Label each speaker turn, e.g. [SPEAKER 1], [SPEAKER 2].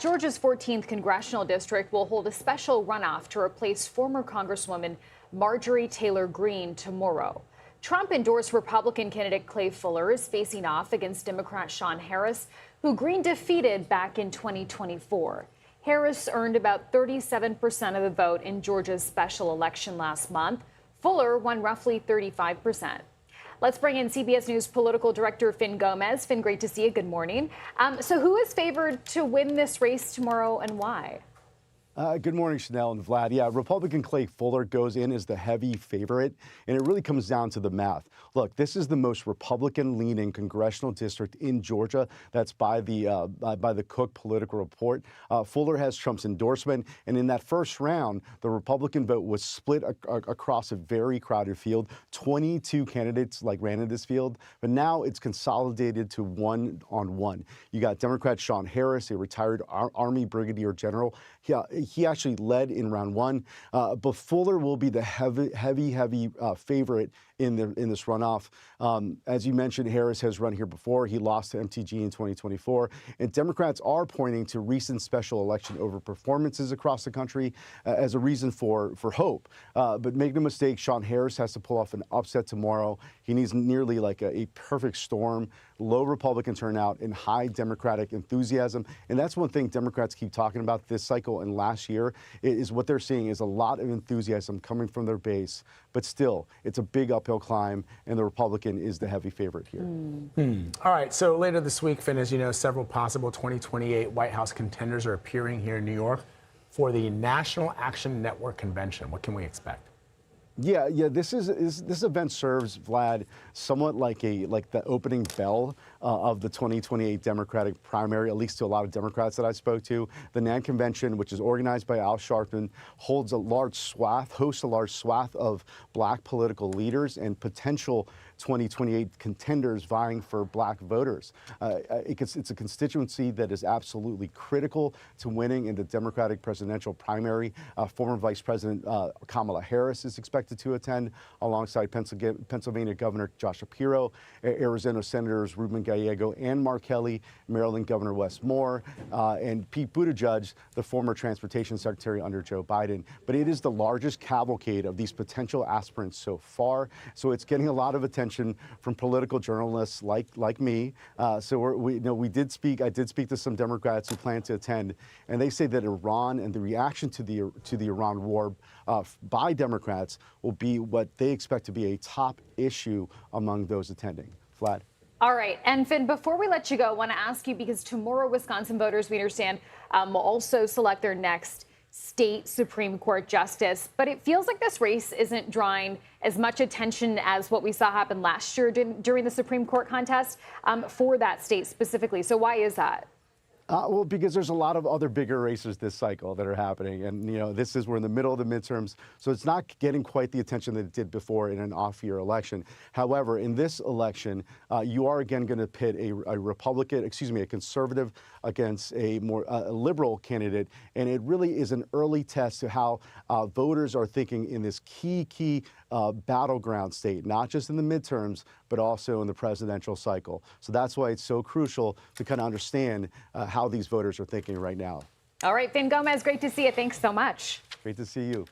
[SPEAKER 1] Georgia's 14th Congressional District will hold a special runoff to replace former Congresswoman Marjorie Taylor Greene tomorrow. Trump-endorsed Republican candidate Clay Fuller is facing off against Democrat Shawn, who Greene defeated back in 2024. Harris earned about 37% of the vote in Georgia's special election last month. Fuller won roughly 35%. Let's bring in CBS News political director Fin Gomez. Fin, great to see you. Good morning. So who is favored to win this race tomorrow and why?
[SPEAKER 2] Good morning, Chanel and Vlad. Yeah, Republican Clay Fuller goes in as the heavy favorite, and it really comes down to the math. Look, this is the most Republican-leaning congressional district in Georgia. That's by the Cook Political Report. Fuller has Trump's endorsement, and in that first round, the Republican vote was split across a very crowded field. 22 candidates ran in this field, but now it's consolidated to one-on-one. You got Democrat Shawn, a retired Army Brigadier General. He actually led in round one, but Fuller will be the heavy favorite in this runoff. As you mentioned, Harris has run here before. He lost to MTG in 2024, and Democrats are pointing to recent special election over performances across the country as a reason for hope. But make no mistake, Shawn Harris has to pull off an upset tomorrow. He needs nearly a perfect storm, low Republican turnout, and high Democratic enthusiasm. And that's one thing Democrats keep talking about this cycle and last year is what they're seeing is a lot of enthusiasm coming from their base. But still, it's a big uphill climb, and the Republican is the heavy favorite here.
[SPEAKER 3] All right, so later this week, Finn, as you know, several possible 2028 White House contenders are appearing here in New York for the National Action Network Convention. What can we expect?
[SPEAKER 2] Yeah. This event serves, Vlad, somewhat like the opening bell of the 2028 Democratic primary, at least to a lot of Democrats that I spoke to. The NAN convention, which is organized by Al Sharpton, hosts a large swath of black political leaders and potential 2028 contenders vying for black voters. It's a constituency that is absolutely critical to winning in the Democratic presidential primary. Former Vice President Kamala Harris is expected to attend alongside Pennsylvania Governor Josh Shapiro, Arizona Senators Ruben Gallego and Mark Kelly, Maryland Governor Wes Moore, and Pete Buttigieg, the former Transportation Secretary under Joe Biden. But it is the largest cavalcade of these potential aspirants so far, so it's getting a lot of attention from political journalists like me. I did speak to some Democrats who plan to attend, and they say that Iran and the reaction to the Iran war by Democrats will be what they expect to be a top issue among those attending. Vlad.
[SPEAKER 1] All right. And Finn, before we let you go, I want to ask you, because tomorrow Wisconsin voters, we understand, will also select their next state Supreme Court justice. But it feels like this race isn't drawing as much attention as what we saw happen last year during the Supreme Court contest for that state specifically. So why is that?
[SPEAKER 2] Well, because there's a lot of other bigger races this cycle that are happening. And, we're in the middle of the midterms, so it's not getting quite the attention that it did before in an off-year election. However, in this election, you are again going to pit a conservative against a more liberal candidate. And it really is an early test to how voters are thinking in this key battleground state, not just in the midterms, but also in the presidential cycle. So that's why it's so crucial to kind of understand how these voters are thinking right now.
[SPEAKER 1] All right, Fin Gomez, great to see you. Thanks so much.
[SPEAKER 2] Great to see you.